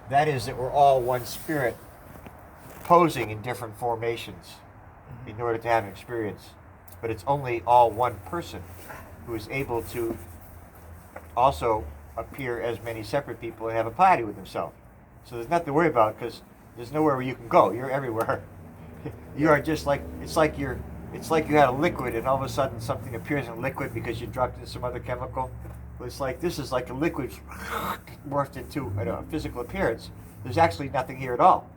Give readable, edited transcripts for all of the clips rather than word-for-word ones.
That is that we're all one spirit posing in different formations in order to have an experience. But it's only all one person who is able to also appear as many separate people and have a party with himself. So there's nothing to worry about because there's nowhere where you can go. You're everywhere. You are just like it's like you had a liquid and all of a sudden something appears in liquid because you dropped in some other chemical. It's like this is like a liquid morphed into a physical appearance. There's actually nothing here at all.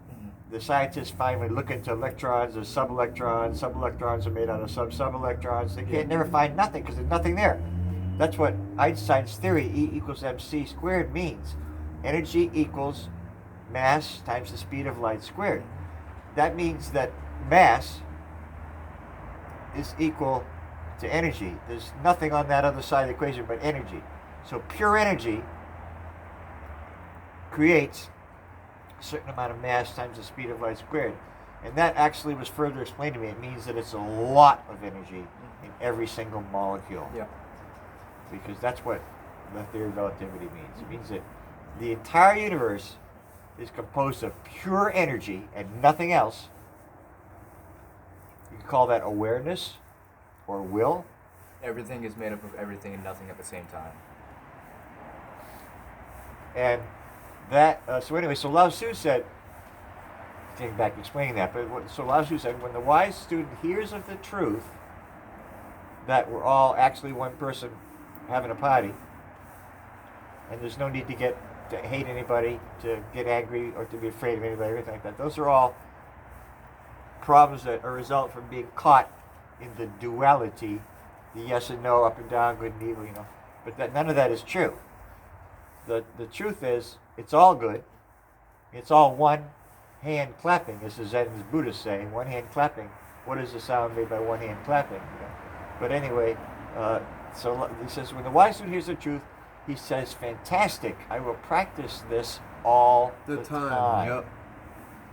The scientists finally look into electrons or subelectrons. Subelectrons are made out of sub-subelectrons. They can't never find nothing because there's nothing there. That's what Einstein's theory, E equals mc squared, means. Energy equals mass times the speed of light squared. That means that mass is equal to energy. There's nothing on that other side of the equation but energy. So pure energy creates a certain amount of mass times the speed of light squared. And that actually was further explained to me. It means that it's a lot of energy in every single molecule. Yeah. Because that's what the theory of relativity means. It means that the entire universe is composed of pure energy and nothing else. You can call that awareness or will. Everything is made up of everything and nothing at the same time. And that, so Lao Tzu said, taking back explaining that, so Lao Tzu said, when the wise student hears of the truth, that we're all actually one person having a party, and there's no need to hate anybody, to get angry, or to be afraid of anybody, or anything like that. Those are all problems that are a result from being caught in the duality, the yes and no, up and down, good and evil, But none of that is true. The truth is, it's all good. It's all one hand clapping, as the Zen Buddhists say. One hand clapping. What is the sound made by one hand clapping? But anyway, so he says, when the wise student hears the truth, he says, fantastic, I will practice this all the time. Yep.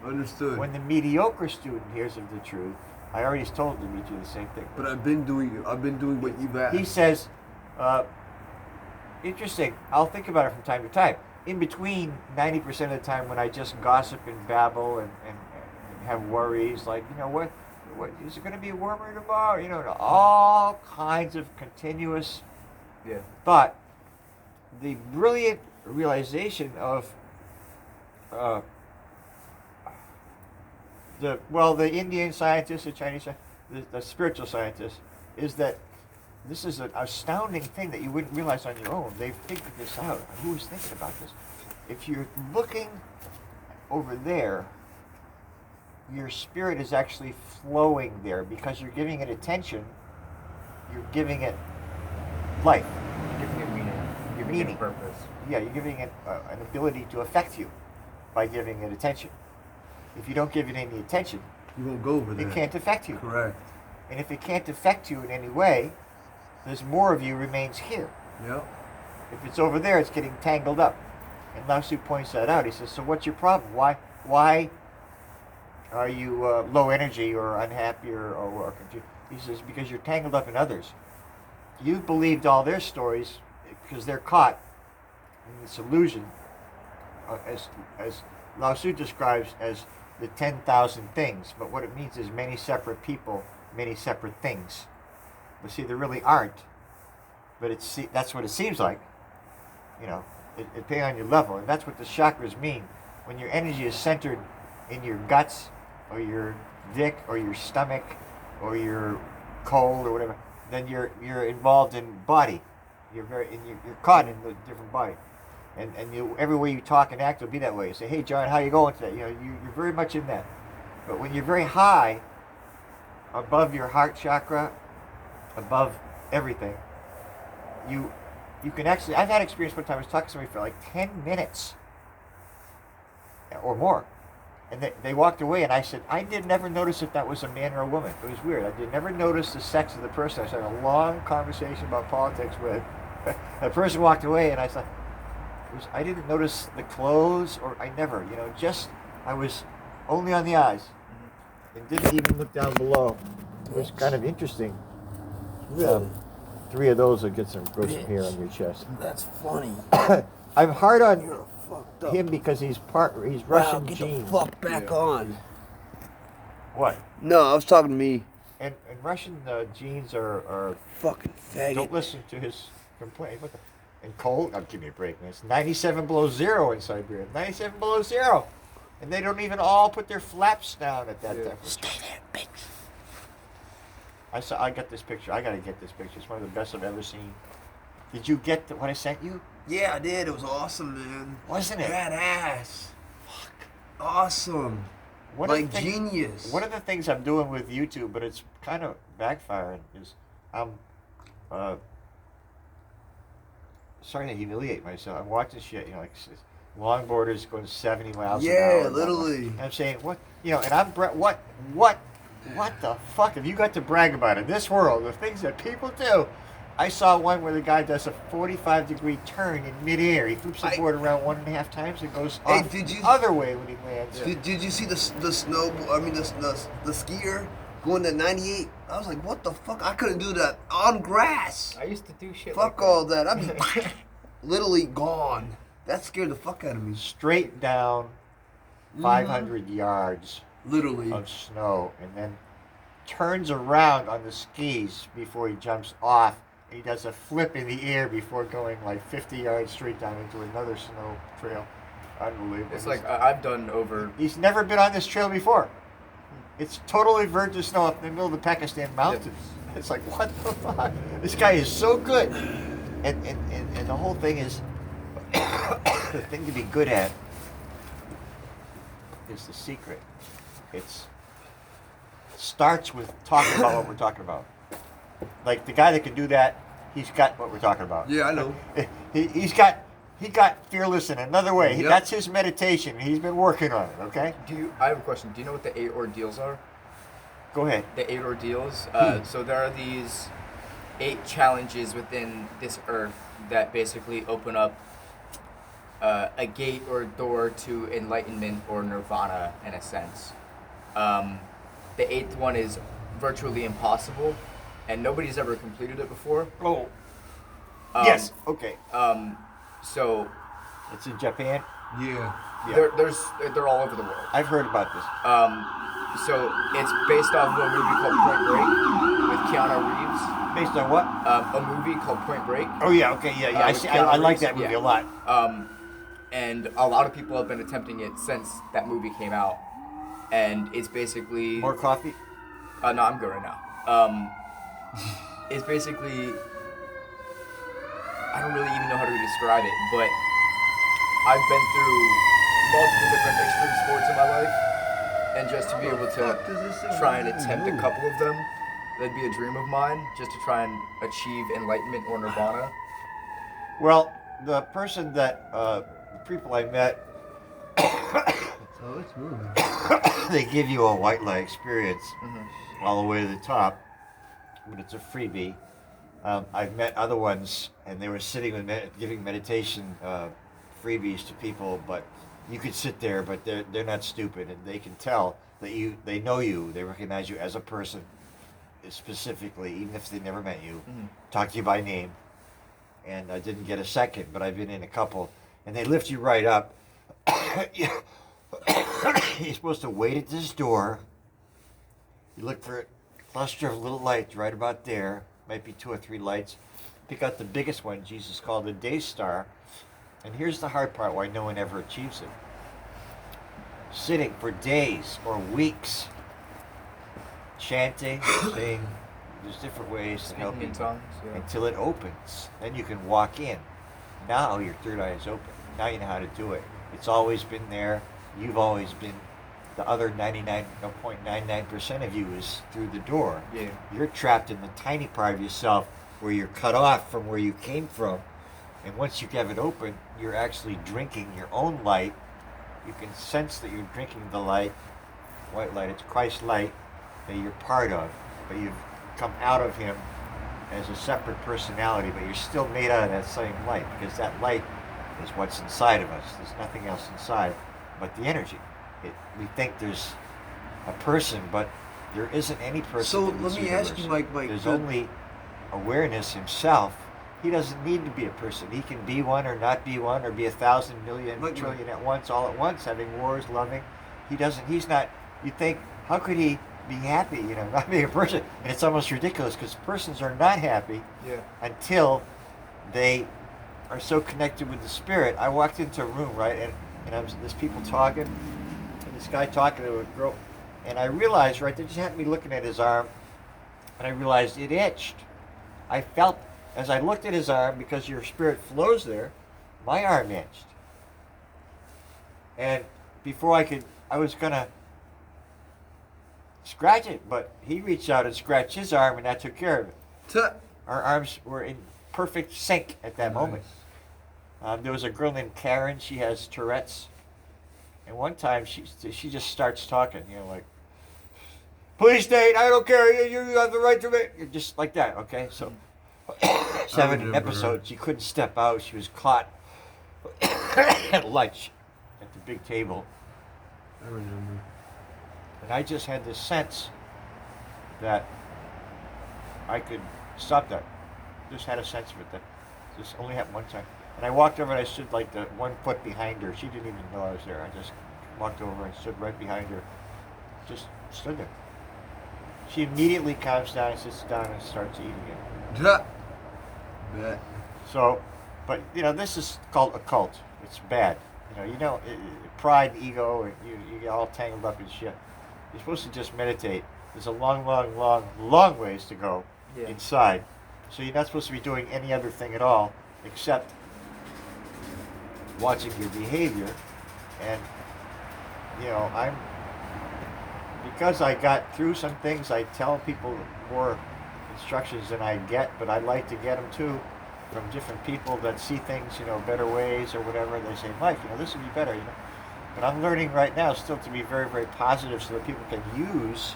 Understood. When the mediocre student hears of the truth, I already told Dimitri the same thing. But I've been doing what you've asked. He says, interesting, I'll think about it from time to time. In between 90% of the time when I just gossip and babble and have worries, like, what is it going to be warmer tomorrow? All kinds of continuous thought. The brilliant realization of the Indian scientists, the Chinese scientists, the spiritual scientists, is that this is an astounding thing that you wouldn't realize on your own. They've figured this out. Who was thinking about this? If you're looking over there, your spirit is actually flowing there because you're giving it attention. You're giving it life. You're giving it meaning. You're giving it purpose. Yeah, you're giving it an ability to affect you by giving it attention. If you don't give it any attention, you won't go over there. It can't affect you. Correct. And if it can't affect you in any way, there's more of you remains here. Yep. If it's over there, it's getting tangled up. And Lao Tzu points that out. He says, so what's your problem? Why are you low energy or unhappy or confused? He says, because you're tangled up in others. You've believed all their stories because they're caught in this illusion, as Lao Tzu describes as the 10,000 things. But what it means is many separate people, many separate things. But see, there really aren't. But that's what it seems like. Depending on your level. And that's what the chakras mean. When your energy is centered in your guts, or your dick, or your stomach, or your cold, or whatever, then you're involved in body. You're caught in the different body. And every way you talk and act will be that way. You say, hey, John, how you going today? You're very much in that. But when you're very high, above your heart chakra, above everything, you can actually, I've had experience one time, I was talking to somebody for like 10 minutes or more. And they walked away and I said, I did never notice if that was a man or a woman. It was weird. I did never notice the sex of the person. I was having a long conversation about politics with. The person walked away and I thought, I didn't notice the clothes, or I never, I was only on the eyes and didn't even look down below. It was kind of interesting. Really? 3 of those will grow some hair on your chest. That's funny. I'm hard on You're a fucked up. him because he's Wow, Russian get genes. the fuck back on. What? No, I was talking to me. And Russian genes are Fucking faggot. don't listen to his complaint. What the? And cold? Oh, give me a break, man. It's 97 below zero in Siberia. 97 below zero. And they don't even all put their flaps down at that temperature. Stay there, bitch. I got this picture. I gotta get this picture. It's one of the best I've ever seen. Did you get what I sent you? Yeah, I did. It was awesome, man. Wasn't it? Badass. Fuck. Awesome. One of Like the thing- genius. One of the things I'm doing with YouTube, but it's kind of backfiring, is I'm starting to humiliate myself. I'm watching shit, longboarders going 70 miles an hour. Yeah, blah, blah. literally. And I'm saying, and I'm what the fuck have you got to brag about in this world? The things that people do. I saw one where the guy does a 45-degree turn in midair. He flips the board around 1.5 times and goes off the other way when he lands. Did you see the snowboard? I mean, the skier going to 98? I was like, what the fuck? I couldn't do that on grass. I used to do shit Fuck like all that. I'd be literally gone. That scared the fuck out of me. Straight down 500 yards Literally. of snow, and then turns around on the skis before he jumps off. He does a flip in the air before going like 50 yards straight down into another snow trail. Unbelievable. It's like I've done over. He's never been on this trail before. It's totally virgin snow up in the middle of the Pakistan mountains. It's like, what the fuck? This guy is so good. And the whole thing is, the thing to be good at is the secret. It starts with talking about what we're talking about. Like the guy that can do that, he's got what we're talking about. Yeah, I know. He got fearless in another way. Yep. That's his meditation. He's been working on it. Okay. I have a question. Do you know what the 8 ordeals are? Go ahead. The 8 ordeals. So there are these 8 challenges within this earth that basically open up a gate or a door to enlightenment or nirvana, in a sense. The 8th one is virtually impossible, and nobody's ever completed it before. Oh. Yes. Okay. So It's in Japan. Yeah. Yeah. they're all over the world. I've heard about this. So it's based off of a movie called Point Break with Keanu Reeves. Based on what? A movie called Point Break. Oh yeah. Okay. Yeah. I with see. Keanu I like Reeves, that movie yeah. a lot. And a lot of people have been attempting it since that movie came out. And it's basically... More coffee. No, I'm good right now. It's basically... I don't really even know how to describe it, but I've been through multiple different extreme sports in my life, and just to be able to try and attempt a couple of them, that'd be a dream of mine, just to try and achieve enlightenment or nirvana. Well, the person that people I met, Oh, it's moving. they give you a white light experience all the way to the top, but it's a freebie. I've met other ones, and they were sitting with giving meditation freebies to people, but you could sit there, but they're not stupid, and they can tell that they know you, they recognize you as a person, specifically, even if they never met you, talk to you by name. And I didn't get a second, but I've been in a couple, and they lift you right up. You're supposed to wait at this door. You look for a cluster of little lights right about there. Might be 2 or 3 lights. Pick out the biggest one, Jesus called the Day Star. And here's the hard part why no one ever achieves it. Sitting for days or weeks, chanting, saying, there's different ways to help Speaking in people tongues, yeah. until it opens. Then you can walk in. Now your third eye is open. Now you know how to do it. It's always been there. You've always been. The other 99.99% of you is through the door. Yeah. You're trapped in the tiny part of yourself where you're cut off from where you came from. And once you have it open, you're actually drinking your own light. You can sense that you're drinking the light, white light. It's Christ's light that you're part of, but you've come out of him as a separate personality, but you're still made out of that same light, because that light is what's inside of us. There's nothing else inside but the energy. We think there's a person, but there isn't any person. So in this let me ask universe. you, Mike, There's only awareness himself, He doesn't need to be a person. He can be one or not be one or be 1,000 million Look, trillion at once, all at once, having wars, loving. He doesn't. He's not. You think, how could he be happy? You know, not being a person. And it's almost ridiculous because persons are not happy Yeah. until they are so connected with the spirit. I walked into a room, right, and there's people talking, and this guy talking to a girl, and I realized, right, they just had me looking at his arm, and I realized it itched. I felt, as I looked at his arm, because your spirit flows there, my arm itched. And before I was gonna scratch it, but he reached out and scratched his arm, and that took care of it. Tuh. Our arms were in perfect sync at that moment. There was a girl named Karen. She has Tourette's, and one time she just starts talking. You know, like, "Please state, I don't care. You have the right to me." Just like that. Okay, so 7 remember episodes. She couldn't step out. She was caught at lunch at the big table, I remember. and I just had this sense that I could stop that. Just had a sense of it that this only happened one time. And I walked over and I stood like the 1 foot behind her. She didn't even know I was there. I just walked over and stood right behind her. Just stood there. She immediately calms down and sits down and starts eating it. Tuh. Bet. So, but you know, this is called a cult. It's bad. Pride, ego, and you get all tangled up in shit. You're supposed to just meditate. There's a long, long, long, long ways to go inside. So you're not supposed to be doing any other thing at all except watching your behavior. And because I got through some things, I tell people more instructions than I get, but I like to get them too from different people that see things, better ways or whatever. They say, "Mike, this would be better, But I'm learning right now still to be very, very positive so that people can use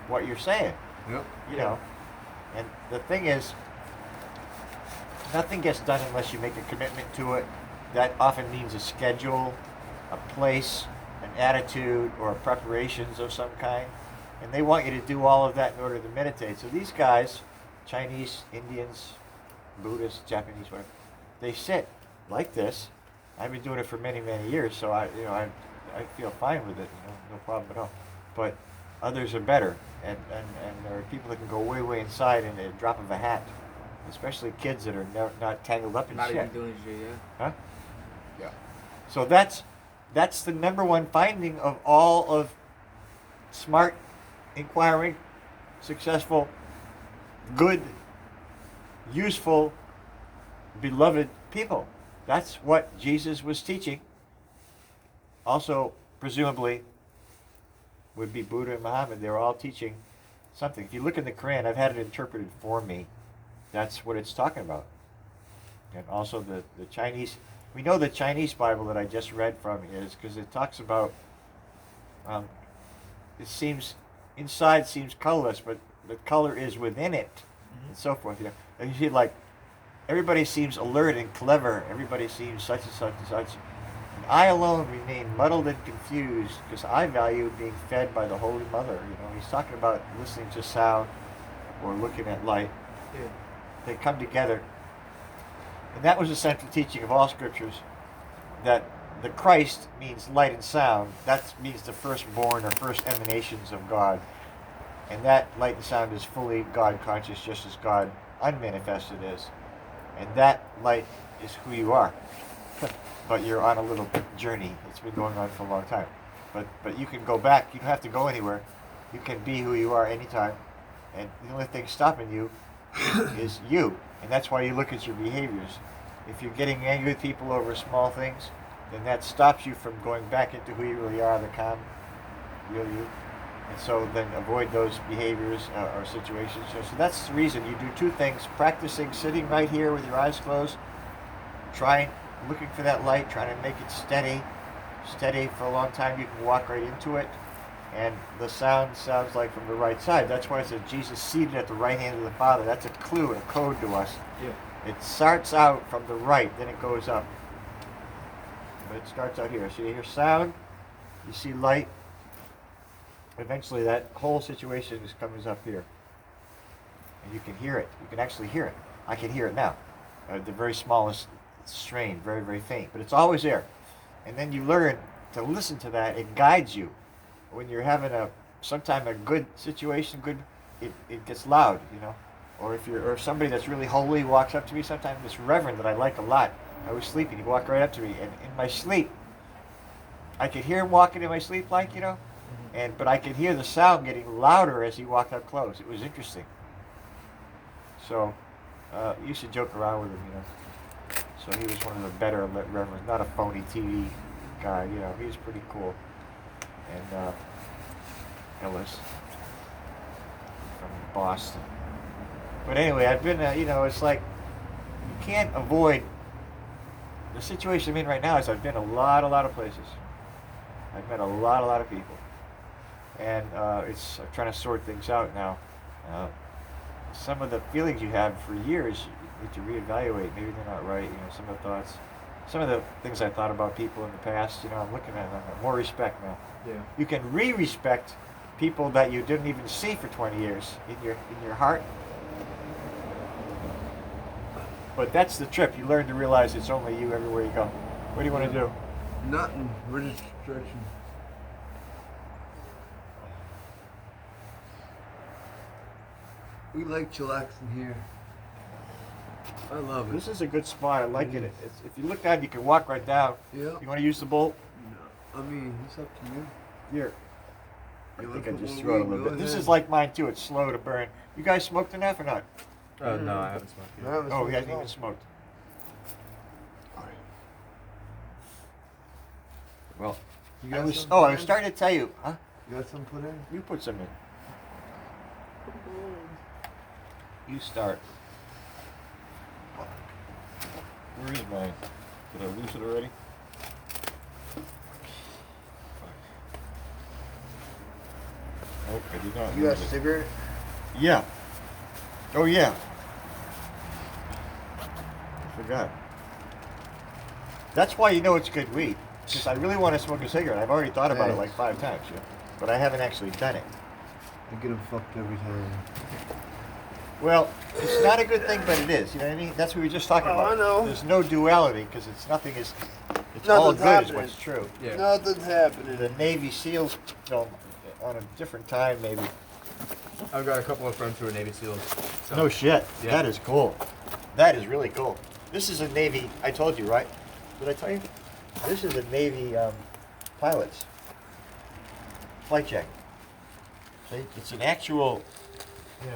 what you're saying, Yep. And the thing is, nothing gets done unless you make a commitment to it. That often means a schedule, a place, an attitude, or preparations of some kind. And they want you to do all of that in order to meditate. So these guys, Chinese, Indians, Buddhists, Japanese, whatever, they sit like this. I've been doing it for many, many years, so I feel fine with it, no problem at all. But others are better, and there are people that can go way, way inside in a drop of a hat, especially kids that are not tangled up in Not shit. even doing shit, yeah. Huh? Yeah. So that's the number one finding of all of smart, inquiring, successful, good, useful, beloved people. That's what Jesus was teaching. Also, presumably, would be Buddha and Muhammad. They were all teaching something. If you look in the Quran, I've had it interpreted for me. That's what it's talking about. And also the Chinese, we know the Chinese Bible that I just read from is, because it talks about, it seems, inside seems colorless, but the color is within it, and so forth. And you see, like, everybody seems alert and clever. Everybody seems such and such and such. And I alone remain muddled and confused because I value being fed by the Holy Mother. He's talking about listening to sound or looking at light. Yeah. They come together. And that was the central teaching of all scriptures, that the Christ means light and sound. That means the firstborn or first emanations of God. And that light and sound is fully God conscious, just as God unmanifested is. And that light is who you are. But you're on a little journey. It's been going on for a long time. But you can go back. You don't have to go anywhere. You can be who you are anytime. And the only thing stopping you is you. And that's why you look at your behaviors. If you're getting angry with people over small things, then that stops you from going back into who you really are, the calm, real you. And so then avoid those behaviors or situations. So that's the reason you do two things: practicing sitting right here with your eyes closed, looking for that light, trying to make it steady for a long time. You can walk right into it, and the sound sounds like from the right side. That's why it says Jesus seated at the right hand of the Father. That's a clue, a code to us. Yeah. It starts out from the right, then it goes up. But it starts out here. So you hear sound, you see light. Eventually that whole situation comes up here. And you can hear it. You can actually hear it. I can hear it now. The very smallest strain, very, very faint, but it's always there. And then you learn to listen to that. It guides you. When you're having sometime a good situation, it gets loud, you know. Or if somebody that's really holy walks up to me, sometimes this reverend that I like a lot, I was sleeping, he'd walk right up to me, and in my sleep, I could hear him walking in my sleep, like, you know, but I could hear the sound getting louder as he walked up close. It was interesting. So, you should joke around with him, you know. So he was one of the better reverends, not a phony TV guy, you know. He was pretty cool. And Ellis from Boston. But anyway, I've been, you know, it's like you can't avoid the situation I'm in right now. Is I've been a lot of places. I've met a lot of people, and I'm trying to sort things out now. Some of the feelings you have for years, you need to reevaluate. Maybe they're not right. You know, some of the thoughts, some of the things I thought about people in the past. You know, I'm looking at them with more respect now. Yeah. You can respect people that you didn't even see for 20 years in your heart. But that's the trip. You learn to realize it's only you everywhere you go. What do you want to do? Nothing. We're just stretching. We like chillaxing here. I love it. This is a good spot. I like it. If you look down, you can walk right down. Yeah. You want to use the bolt? No. I mean, it's up to you. Here. I You think wanna I put just more threw it a weed? little Go bit. This ahead. is like mine too. It's slow to burn. You guys smoked enough or not? Oh no, I haven't smoked yet. No, Oh, he hasn't even smoked. Well, You I got was. some Oh, I put was in? starting to tell you. Huh? You got some put in? You put some in. You start. Where is mine? Did I lose it already? Nope, I did not You got lose a it. cigarette? Yeah. Oh yeah. I forgot. That's why you know it's good weed. Because I really want to smoke a cigarette. I've already thought about it like 5 times, yeah. But I haven't actually done it. I get them fucked every time. Well, it's not a good thing, but it is. You know what I mean? That's what we were just talking Oh, about. I know. There's no duality because it's all Nothing's good is happening. what's true. Yeah. Nothing's happening. The Navy SEALs film on a different time, maybe. I've got a couple of friends who are Navy SEAls. So. No shit. Yeah. That is cool. That is really cool. This is a Navy. I told you, right? Did I tell you? This is a Navy pilot's flight check. See, it's an actual,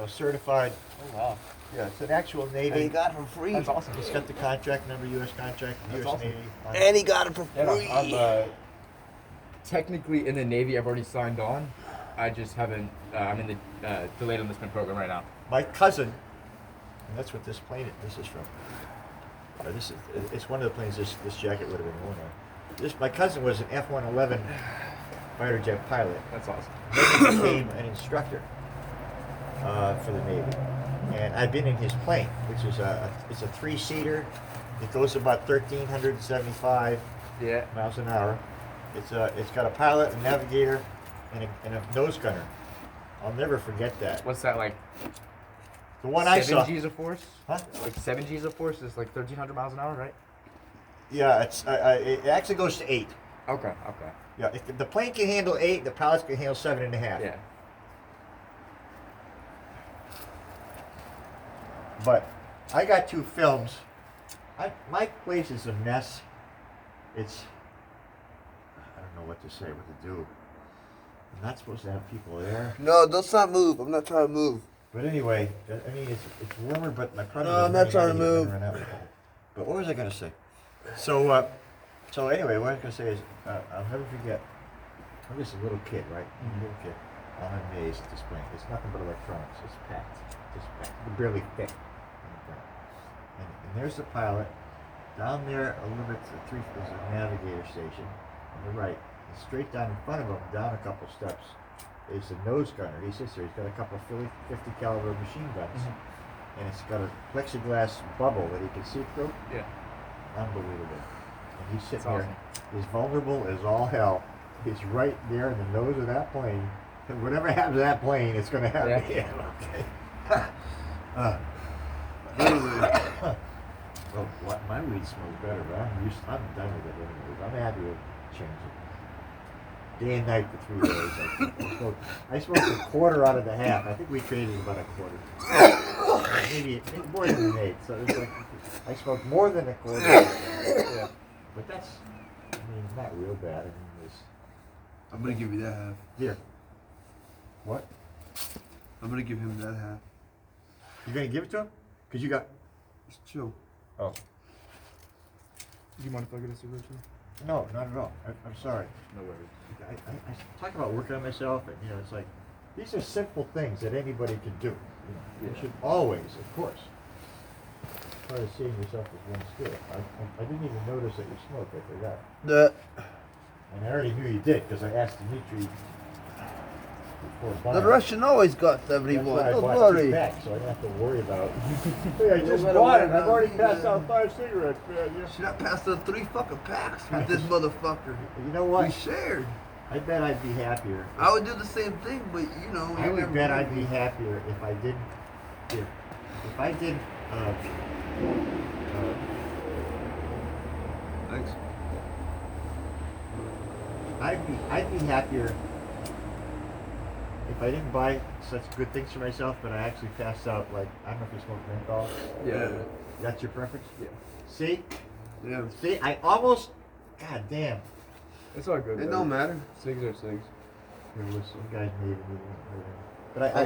certified. Oh wow. Yeah, it's an actual Navy. And he got it for free. That's awesome. He's got the contract number, U.S. contract, That's U.S. awesome. Navy. And he got it for Yeah, no, free. I'm technically in the Navy. I've already signed on. I just haven't. I'm in the delayed enlistment program right now. My cousin, and that's what this is from. It's one of the planes this jacket would have been worn on. My cousin was an F-111 fighter jet pilot. That's awesome. Then he became an instructor for the Navy. And I've been in his plane, which is it's a 3-seater. It goes about 1,375 Yeah. miles an hour. It's got a pilot, a navigator, and a nose gunner. I'll never forget that. What's that like? The one I saw. 7 G's of force? Huh? Like 7 G's of force is like 1,300 miles an hour, right? Yeah, it actually goes to 8. Okay. Okay. Yeah, if the plane can handle 8, the pilots can handle 7.5. Yeah. But I got 2 films. My place is a mess. I don't know what to say, what to do. I'm not supposed to have people there. No, don't stop move. I'm not trying to move. But anyway, I mean, it's warmer, but my product. No, I'm not trying to move. But what was I going to say? So anyway, what I was going to say is, I'll never forget. I'm just a little kid, right? A little kid. I'm amazed at this plane. It's nothing but electronics. It's packed. Just packed. It barely fit. And there's the pilot. Down there, a little bit to the 3 is a navigator station on the right. And straight down in front of him, down a couple steps, is the nose gunner. He sits there. He's got a couple of 50 caliber machine guns, and it's got a plexiglass bubble that he can see through. Yeah. Unbelievable. And he's sitting That's there. He's vulnerable as all hell. He's right there in the nose of that plane. And whatever happens to that plane, it's going to happen to him. Okay. Literally. Well, my weed smells better, but I'm done with it anyways. I'm happy with changing. Day and night for 3 days. I smoked a quarter out of the half. I think we traded about a quarter. Maybe more than an eighth. So it's like I smoked more than a quarter. Yeah. But that's, I mean, not real bad. I mean, I'm gonna give you that half. here. What? I'm gonna give him that half. You gonna give it to him? Cause you got. Just chill. Oh. Do you mind if I get a cigarette too? No, not at all. I'm sorry. No worries. I talk about working on myself, and it's like these are simple things that anybody can do. You should always, of course, try to seeing yourself as one still. I didn't even notice that you smoked. I forgot. And I already knew you did because I asked Dimitri before buying. The Russian always got That's 71. why I Don't bought worry. two packs, so I didn't have to worry about. Hey, I just better bought it. worry I've already about passed me, out 5 cigarettes, man. Yes. Should I pass the 3 fucking packs with this motherfucker? You know We what? shared. I bet I'd be happier. I would do the same thing, but you know. I you would never bet know. I'd be happier if I didn't. If I didn't. Thanks. I'd be happier if I didn't buy such good things for myself, but I actually passed out. Like, I don't know if you smoke menthol. Yeah. That's your preference? Yeah. See? Yeah. See? I almost. God damn. It's all good. It man. don't matter. Cigs are cigs. There was some guys made it. But I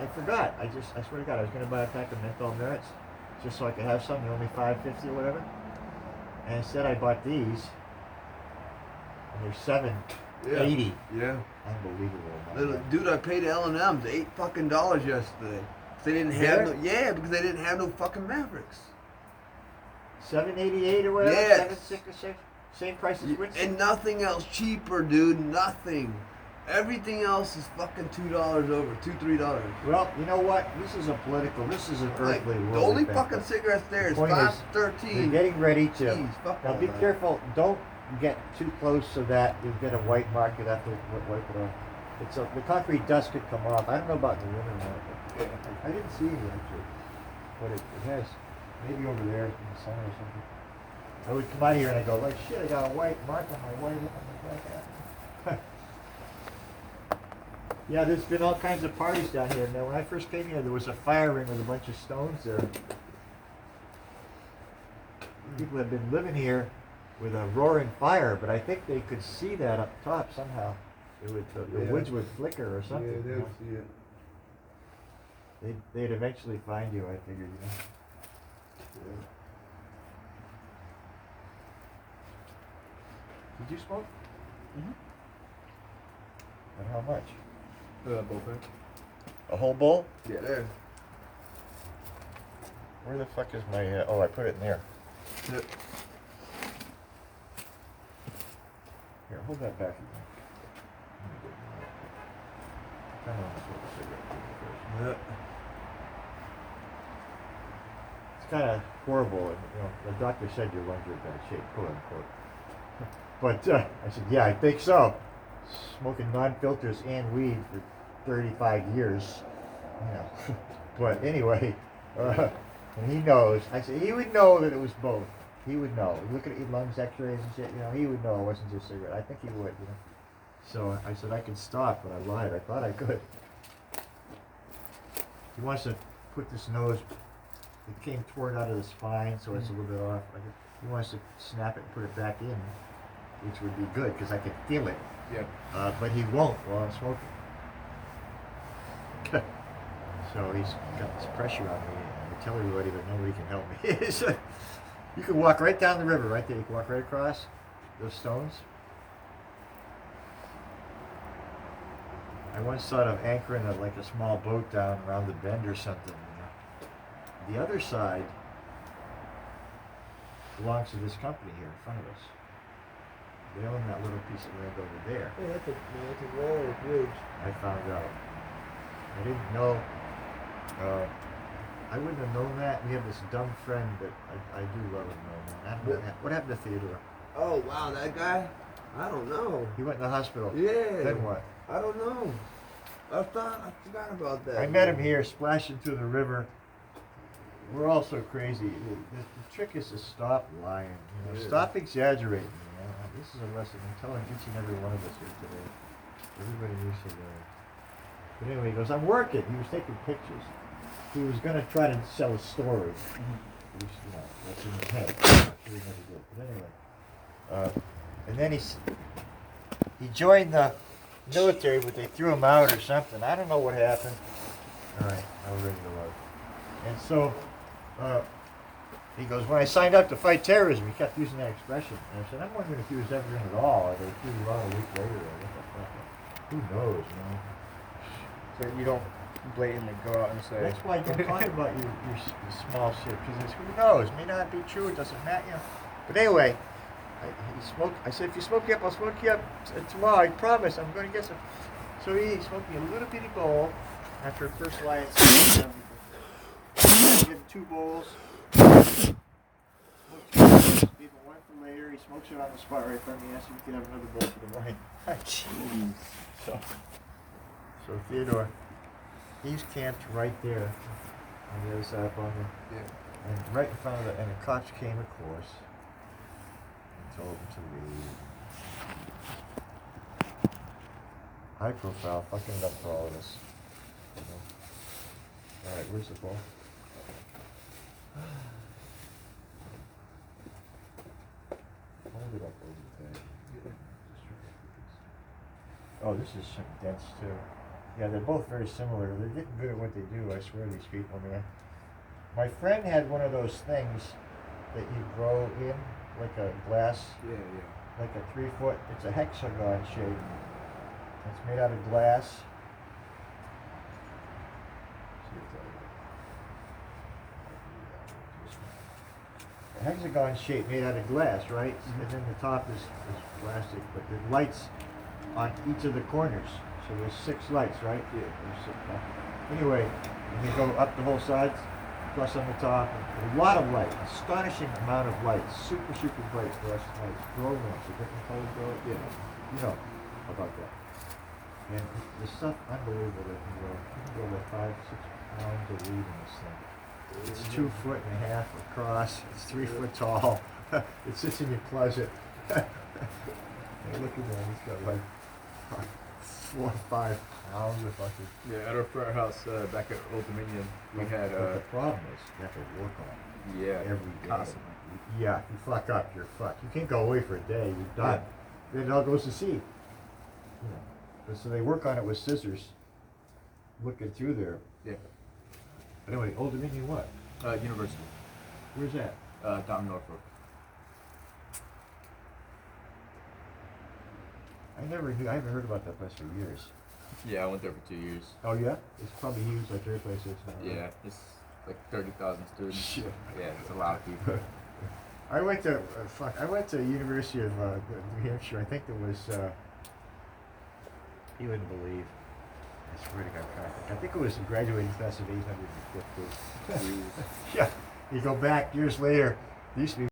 forgot. I swear to God, I was gonna buy a pack of menthol minutes just so I could have some. They're only $5.50 or whatever. And instead, I bought these, and they're $7.80. Yeah. Unbelievable. man. Dude, I paid L&M's $8 fucking yesterday. They didn't have because they didn't have no fucking Mavericks. $7.88 or whatever. Yes. $7.66. Same price as Winston. And nothing else cheaper, dude. Nothing. Everything else is fucking $2 over, $2-3. Well, you know what? This is a political. This is an Like, earthly. the worldly only thing. fucking cigarettes there is The point is, They're $5.13. getting ready to. Jeez, fuck Now all be that. careful. Don't get too close so that you get a white mark. You have to wipe it off. The concrete dust could come off. I don't know about the winter one. I didn't see any actually, but it has maybe over there in the sun or something. I would come out here and I go like, shit, I got a white mark on my white. I'm like, yeah, there's been all kinds of parties down here. Now, when I first came here, there was a fire ring with a bunch of stones there. People have been living here with a roaring fire, but I think they could see that up top somehow. It would, the Yeah. woods would flicker or something. Yeah, you they'll know? see it. They'd eventually find you, I figured, you know. Yeah. Did you smoke? Mhm. And how much? Bullpen. A whole bowl? Yeah. There. Where the fuck is my, oh, I put it in there. Yep. Here, hold that back again. Come on, smoke a cigarette first. Yeah. It's kind of horrible, and the doctor said your lungs are in bad shape, quote unquote. But I said, yeah, I think so. Smoking non-filters and weed for 35 years, But anyway, and he knows. I said he would know that it was both. He would know. Look at your lungs, X-rays and shit. He would know it wasn't just cigarette. I think he would. So I said I can stop, but I lied. I thought I could. He wants to put this nose. It came toward out of the spine, so it's a little bit off. He wants to snap it and put it back in, which would be good because I could feel it. Yeah. But he won't while I'm smoking. So he's got this pressure on me. I tell everybody, but nobody can help me. So, you can walk right down the river, right there. You can walk right across those stones. I once thought of anchoring like a small boat down around the bend or something. The other side belongs to this company here in front of us. They own that little piece of land over there. Hey, that's a roller bridge. I found out. I didn't know. I wouldn't have known that. We have this dumb friend that I do love him, though, man. I don't know what happened to Theodore. Oh, wow, that guy? I don't know. He went in the hospital. Yeah. Then what? I don't know. I forgot about that. I met him here, splashing through the river we're all so crazy. The trick is to stop lying. You know, Yeah. stop exaggerating. You know? This is a lesson I'm telling each and every one of us here today. Everybody needs to learn. But anyway, he goes, I'm working. He was taking pictures. He was going to try to sell a story. At least, you know, that's in his head. I'm sure he never did. But anyway. And then he joined the military, but they threw him out or something. I don't know what happened. All right, I was ready to load. And so he goes, when I signed up to fight terrorism, he kept using that expression. And I said, I'm wondering if he was ever in at all, or they threw him out a week later, or what the fuck. Who knows, man? So you don't blatantly go out and say. That's why I don't talk about your small shit, because who knows? It may not be true, it doesn't matter, you know. But anyway, I said, if you smoke you up, I'll smoke you up tomorrow, I promise, I'm going to get some. So he smoked me a little bitty bowl after first line. Give him 2 bowls. Smoked 2 bowls, gave him 1 for later. He smokes it on the spot right in front of me. Asked if he could have another bowl for the morning. Jeez. So Theodore, he's camped right there on the other side up on the, and right in front of the, and the cops came, of course, and told him to leave. High profile, fucking it up for all of us. You know? All right, where's the ball? Hold it up over the bag. Oh, this is dense too. Yeah, they're both very similar. They're getting good at what they do, I swear, these people, man. My friend had one of those things that you grow in, like a glass, like a 3-foot, it's a hexagon shape. It's made out of glass. A hexagon shape made out of glass, right? And then the top is plastic, but the lights on each of the corners. So there's 6 lights, right? Yeah. There's 6. Anyway, and they go up the whole sides, plus on the top, and a lot of light, astonishing amount of light, super, super bright fluorescent lights, glow lamps, a different color glow. Yeah, you know about that. And the stuff, unbelievable that you can go like 5-6 pounds of weed in this thing. It's 2.5 foot across. It's 3 foot tall. It sits in your closet. Hey, look at that. It's got like 4 or 5 pounds of fucking. Yeah, at our frat house back at Old Dominion, we had. But the problem is you have to work on it. Yeah, Every day. constantly. Yeah, if you fuck up, you're fucked. You can't go away for a day. You're done. Then it all goes to seed. You know. But so they work on it with scissors, looking through there. Yeah. Anyway, Old Dominion what? University. Where's that? Down in Norfolk. I haven't heard about that place for years. Yeah, I went there for 2 years. Oh yeah? It's probably huge like every place is now. Right? Yeah, it's like 30,000 students. Shit. Yeah, it's a lot of people. I went to University of New Hampshire. I think it was you wouldn't believe. I swear to God, I think it was a graduating class of 850. Yeah, you go back years later. There used to be